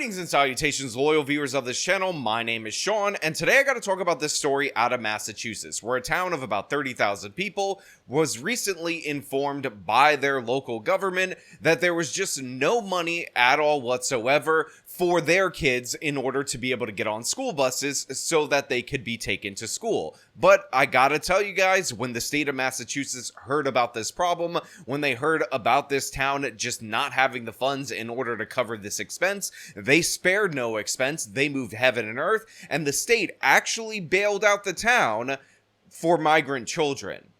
Greetings and salutations, loyal viewers of this channel. My name is Sean, and today I got to talk about this story out of Massachusetts, where a town of about 30,000 people was recently informed by their local government that there was just no money at all whatsoever for their kids in order to be able to get on school buses so that they could be taken to school. But I gotta tell you guys, when the state of Massachusetts heard about this problem, when they heard about this town just not having the funds in order to cover this expense, they spared no expense. They moved heaven and earth, and the state actually bailed out the town for migrant children.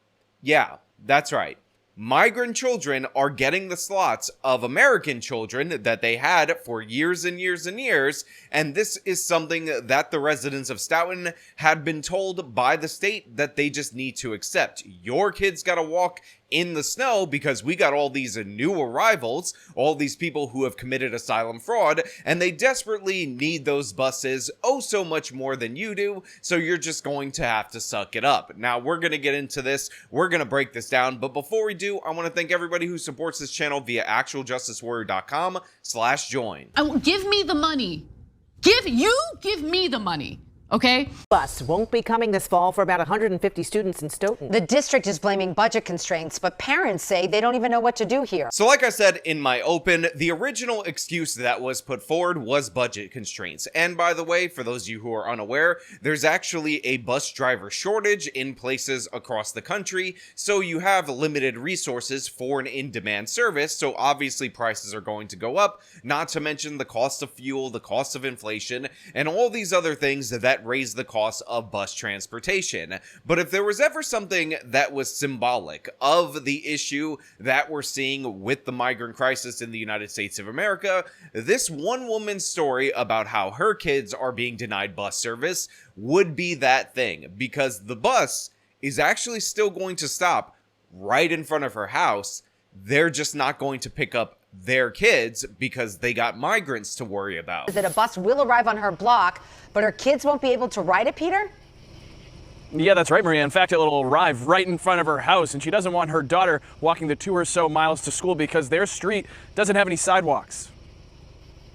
Yeah, that's right. Migrant children are getting the slots of American children that they had for years and years and years, and this is something that the residents of Stoughton had been told by the state that they just need to accept. Your kids gotta walk in the snow because we got all these new arrivals, all these people who have committed asylum fraud, and they desperately need those buses oh so much more than you do, so you're just going to have to suck it up. Now, we're going to get into this, we're going to break this down, but before we do, I want to thank everybody who supports this channel via actualjusticewarrior.com/join. Give me the money. Give me the money. Okay. Bus won't be coming this fall for about 150 students in Stoughton. The district is blaming budget constraints, but parents say they don't even know what to do here. So like I said in my open, the original excuse that was put forward was budget constraints. And by the way, for those of you who are unaware, there's actually a bus driver shortage in places across the country. So you have limited resources for an in-demand service. So obviously prices are going to go up, not to mention the cost of fuel, the cost of inflation, and all these other things that raise the cost of bus transportation. But if there was ever something that was symbolic of the issue that we're seeing with the migrant crisis in the United States of America, this one woman's story about how her kids are being denied bus service would be that thing, because the bus is actually still going to stop right in front of her house. They're just not going to pick up their kids because they got migrants to worry about. That a bus will arrive on her block, but her kids won't be able to ride it, Peter? Yeah, that's right, Maria. In fact, it'll arrive right in front of her house, and she doesn't want her daughter walking the 2 or so miles to school because their street doesn't have any sidewalks.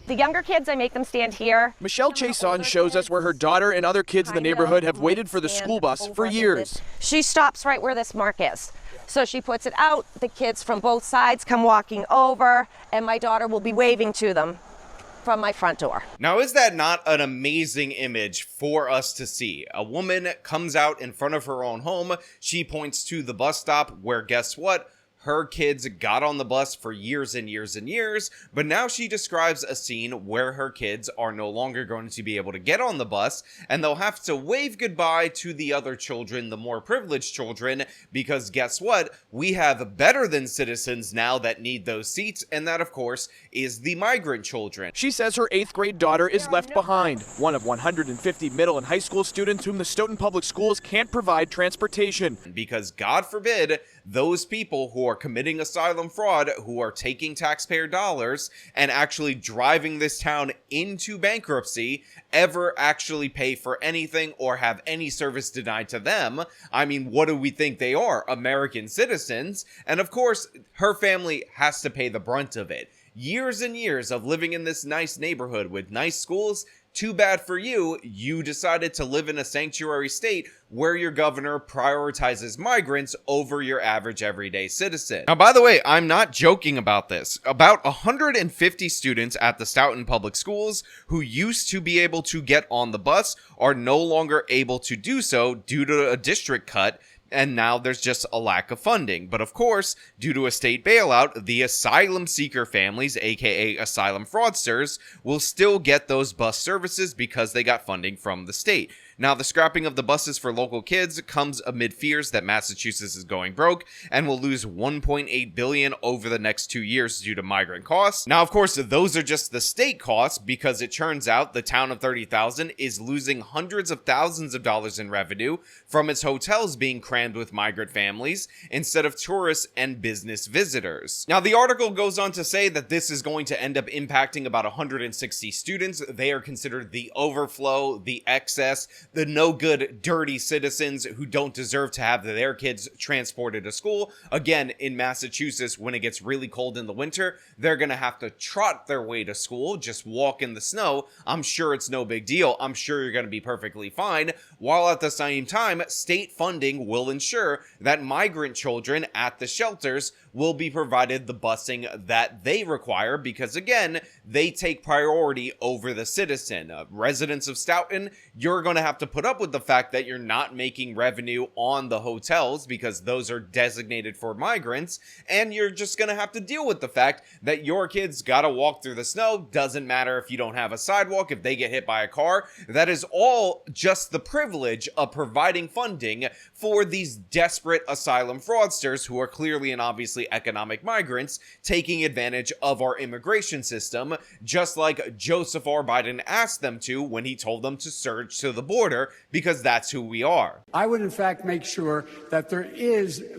The younger kids, I make them stand here. Michelle Chason shows us where her daughter and other kids in the neighborhood have waited for the school bus for years. She stops right where this mark is. So she puts it out, the kids from both sides come walking over, and my daughter will be waving to them from my front door. Now, is that not an amazing image for us to see? A woman comes out in front of her own home, she points to the bus stop where, guess what? Her kids got on the bus for years and years and years, but now she describes a scene where her kids are no longer going to be able to get on the bus, and they'll have to wave goodbye to the other children, the more privileged children, because guess what? We have better than citizens now that need those seats, and that, of course, is the migrant children. She says her 8th grade daughter is left behind, one of 150 middle and high school students whom the Stoughton Public Schools can't provide transportation. Because, God forbid, those people who are committing asylum fraud, who are taking taxpayer dollars and actually driving this town into bankruptcy, ever actually pay for anything or have any service denied to them. I mean, what do we think they are? American citizens. And of course, her family has to pay the brunt of it. Years and years of living in this nice neighborhood with nice schools. Too bad for you, you decided to live in a sanctuary state where your governor prioritizes migrants over your average everyday citizen. Now, by the way, I'm not joking about this. About 150 students at the Stoughton Public Schools who used to be able to get on the bus are no longer able to do so due to a district cut, and now there's just a lack of funding. But of course, due to a state bailout, the asylum seeker families, aka asylum fraudsters, will still get those bus services because they got funding from the state. Now, the scrapping of the buses for local kids comes amid fears that Massachusetts is going broke and will lose $1.8 billion over the next 2 years due to migrant costs. Now, of course, those are just the state costs, because it turns out the town of 30,000 is losing hundreds of thousands of dollars in revenue from its hotels being crammed with migrant families instead of tourists and business visitors. Now, the article goes on to say that this is going to end up impacting about 160 students. They are considered the overflow, the excess, the no good, dirty citizens who don't deserve to have their kids transported to school. Again, in Massachusetts, when it gets really cold in the winter, they're going to have to trot their way to school, just walk in the snow. I'm sure it's no big deal. I'm sure you're going to be perfectly fine. While at the same time, state funding will ensure that migrant children at the shelters will be provided the busing that they require because, again, they take priority over the citizen. Residents of Stoughton, you're going to have to put up with the fact that you're not making revenue on the hotels because those are designated for migrants, and you're just going to have to deal with the fact that your kids got to walk through the snow. Doesn't matter if you don't have a sidewalk, if they get hit by a car. That is all just the privilege of providing funding for these desperate asylum fraudsters who are clearly and obviously economic migrants taking advantage of our immigration system, just like Joseph R. Biden asked them to when he told them to surge to the border, because that's who we are. I would, in fact, make sure that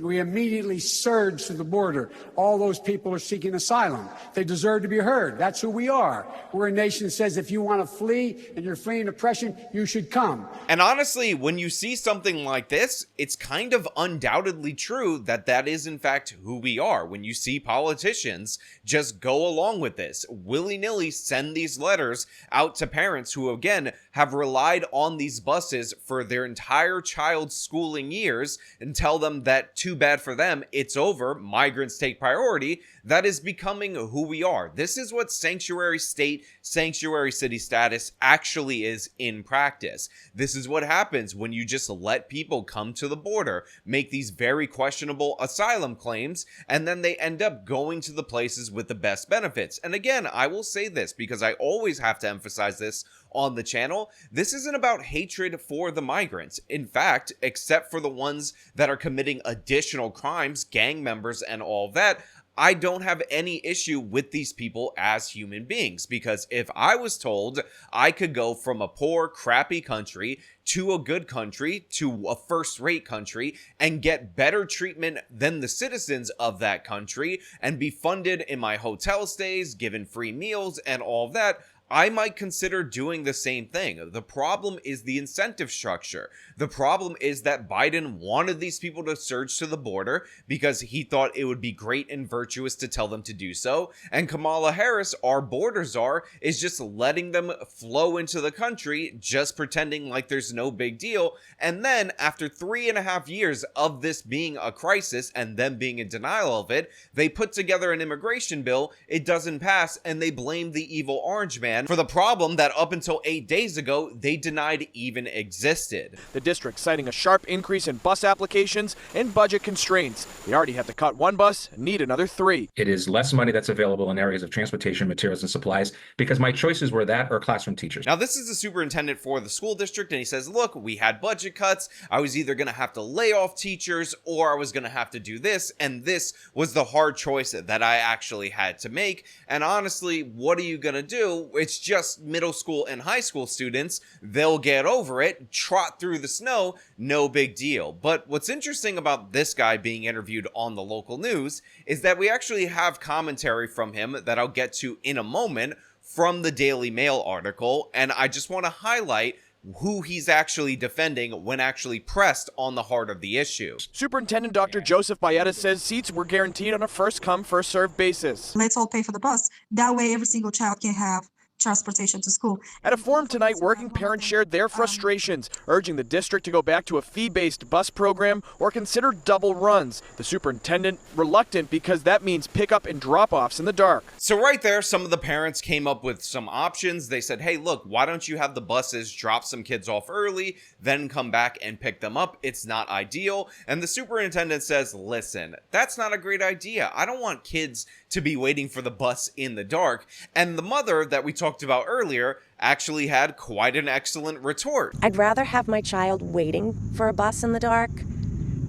we immediately surge to the border. All those people are seeking asylum. They deserve to be heard. That's who we are. We're a nation that says if you want to flee and you're fleeing oppression, you should come. And honestly, when you see something like this, it's kind of undoubtedly true that that is, in fact, who we are. When you see politicians just go along with this, willy-nilly send these letters out to parents who, again, have relied on these buses for their entire child's schooling years and tell them that too bad for them, it's over, migrants take priority, that is becoming who we are. This is what sanctuary state, sanctuary city status actually is in practice. This is what happens when you just let people come to the border, make these very questionable asylum claims, and then they end up going to the places with the best benefits. And again, I will say this because I always have to emphasize this on the channel. This isn't about hatred for the migrants. In fact, except for the ones that are committing additional crimes, gang members and all that, I don't have any issue with these people as human beings, because if I was told I could go from a poor, crappy country to a good country, to a first-rate country, and get better treatment than the citizens of that country, and be funded in my hotel stays, given free meals, and all that, I might consider doing the same thing. The problem is the incentive structure. The problem is that Biden wanted these people to surge to the border because he thought it would be great and virtuous to tell them to do so. And Kamala Harris, our border czar, is just letting them flow into the country, just pretending like there's no big deal. And then after 3.5 years of this being a crisis and them being in denial of it, they put together an immigration bill, it doesn't pass, and they blame the evil orange man for the problem that up until 8 days ago they denied even existed. The district citing a sharp increase in bus applications and budget constraints. They already had to cut one bus, need another 3. It is less money that's available in areas of transportation, materials, and supplies because my choices were that or classroom teachers. Now, this is the superintendent for the school district, and he says, look, we had budget cuts. I was either going to have to lay off teachers or I was going to have to do this, and this was the hard choice that I actually had to make. And honestly, what are you going to do? It's just middle school and high school students. They'll get over it, trot through the snow, no big deal. But what's interesting about this guy being interviewed on the local news is that we actually have commentary from him that I'll get to in a moment from the Daily Mail article, and I just want to highlight who he's actually defending when actually pressed on the heart of the issue. Superintendent Dr. Joseph Baeta says seats were guaranteed on a first-come, first-served basis. Let's all pay for the bus. That way every single child can have transportation to school. At a forum tonight, working parents shared their frustrations, urging the district to go back to a fee-based bus program or consider double runs. The superintendent reluctant because that means pickup and drop-offs in the dark. So right there, some of the parents came up with some options. They said, hey, look, why don't you have the buses drop some kids off early, then come back and pick them up? It's not ideal. And the superintendent says, listen, that's not a great idea. I don't want kids to be waiting for the bus in the dark. And the mother that we talked about earlier actually had quite an excellent retort. I'd rather have my child waiting for a bus in the dark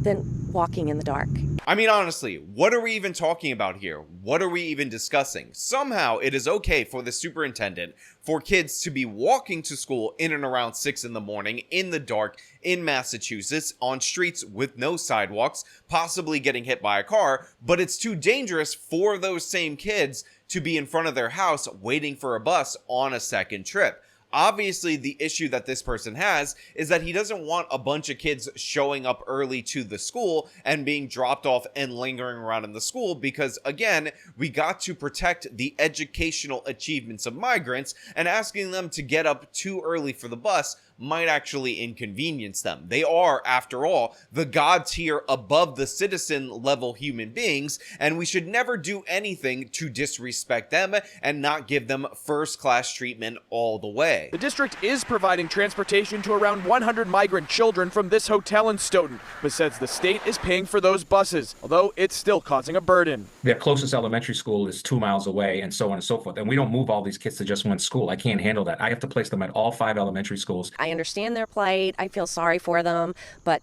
than walking in the dark. I mean, honestly, what are we even talking about here? What are we even discussing? Somehow it is okay for the superintendent for kids to be walking to school in and around 6 in the morning in the dark in Massachusetts on streets with no sidewalks, possibly getting hit by a car, but it's too dangerous for those same kids to be in front of their house waiting for a bus on a second trip. obviously the issue that this person has is that he doesn't want a bunch of kids showing up early to the school and being dropped off and lingering around in the school, because again, we got to protect the educational achievements of migrants, and asking them to get up too early for the bus might actually inconvenience them. They are, after all, the god tier above the citizen level human beings, and we should never do anything to disrespect them and not give them first-class treatment all the way. The district is providing transportation to around 100 migrant children from this hotel in Stoughton, but says the state is paying for those buses, although it's still causing a burden. Their closest elementary school is 2 miles away, and so on and so forth. And we don't move all these kids to just one school. I can't handle that. I have to place them at all 5 elementary schools. I understand their plight. I feel sorry for them, but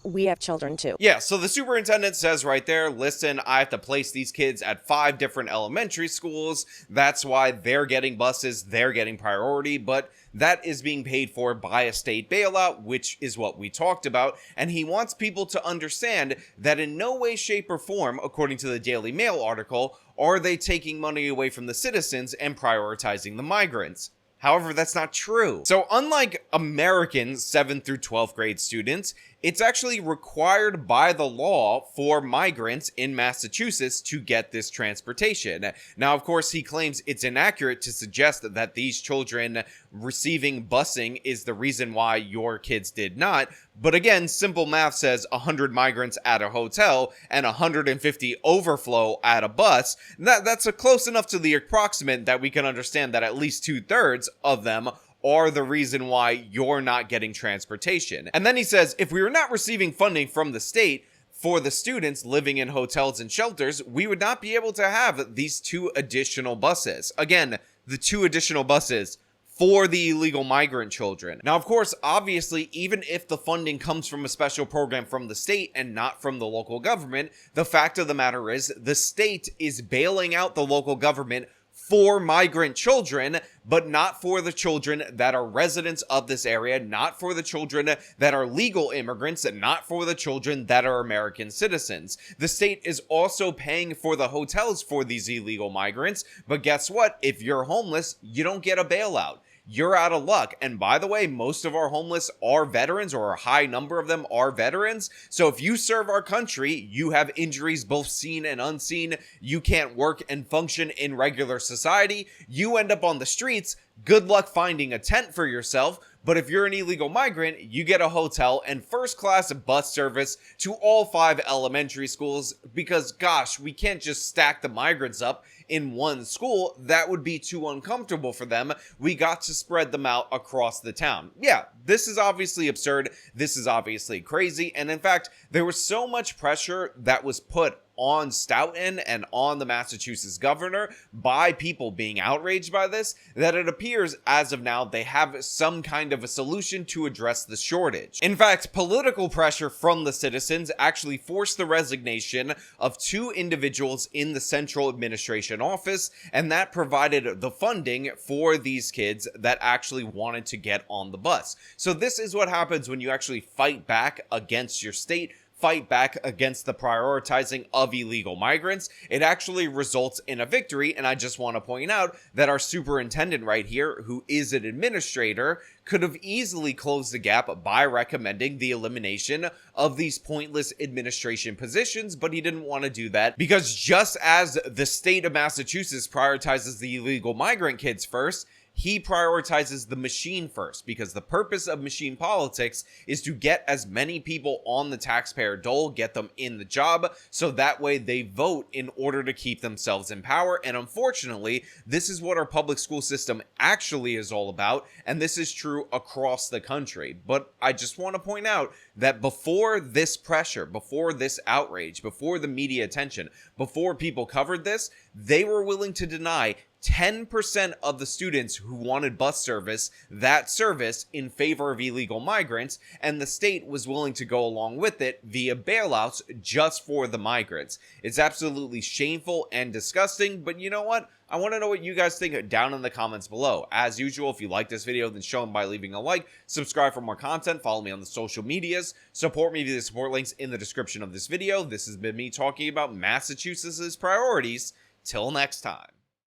we have children too. Yeah, so the superintendent says right there, listen, I have to place these kids at 5 different elementary schools. That's why they're getting buses, they're getting priority, but that is being paid for by a state bailout, which is what we talked about. And he wants people to understand that in no way, shape, or form, according to the Daily Mail article, are they taking money away from the citizens and prioritizing the migrants. However, that's not true. So unlike American 7th through 12th grade students, it's actually required by the law for migrants in Massachusetts to get this transportation. Now, of course, he claims it's inaccurate to suggest that these children receiving busing is the reason why your kids did not. But again, simple math says 100 migrants at a hotel and 150 overflow at a bus. That's a close enough to the approximate that we can understand that at least 2/3 of them are the reason why you're not getting transportation. And then he says, if we were not receiving funding from the state for the students living in hotels and shelters, we would not be able to have these 2 additional buses. Again, the 2 additional buses for the illegal migrant children. Now, of course, obviously, even if the funding comes from a special program from the state and not from the local government, the fact of the matter is the state is bailing out the local government for migrant children, but not for the children that are residents of this area, not for the children that are legal immigrants, and not for the children that are American citizens. The state is also paying for the hotels for these illegal migrants, but guess what? If you're homeless, you don't get a bailout. You're out of luck. And by the way, most of our homeless are veterans, or a high number of them are veterans. So if you serve our country, you have injuries both seen and unseen, you can't work and function in regular society, you end up on the streets, good luck finding a tent for yourself. But if you're an illegal migrant, you get a hotel and first-class bus service to all 5 elementary schools, because gosh, we can't just stack the migrants up in one school. That would be too uncomfortable for them. We got to spread them out across the town. Yeah, this is obviously absurd. This is obviously crazy. And in fact, there was so much pressure that was put on Stoughton and on the Massachusetts governor by people being outraged by this, that it appears as of now they have some kind of a solution to address the shortage. In fact, political pressure from the citizens actually forced the resignation of 2 individuals in the central administration office, and that provided the funding for these kids that actually wanted to get on the bus. So this is what happens when you actually fight back against your state, fight back against the prioritizing of illegal migrants. It actually results in a victory. And I just want to point out that our superintendent right here, who is an administrator, could have easily closed the gap by recommending the elimination of these pointless administration positions, but he didn't want to do that, because just as the state of Massachusetts prioritizes the illegal migrant kids first, he prioritizes the machine first, because the purpose of machine politics is to get as many people on the taxpayer dole, get them in the job, so that way they vote in order to keep themselves in power. And unfortunately, this is what our public school system actually is all about, and this is true across the country. But I just want to point out that before this pressure, before this outrage, before the media attention, before people covered this, they were willing to deny 10% of the students who wanted bus service that service in favor of illegal migrants, and the state was willing to go along with it via bailouts just for the migrants. It's absolutely shameful and disgusting, but you know what? I want to know what you guys think down in the comments below. As usual, if you like this video, then show them by leaving a like, subscribe for more content, follow me on the social medias, support me via the support links in the description of this video. This has been me talking about Massachusetts' priorities. Till next time.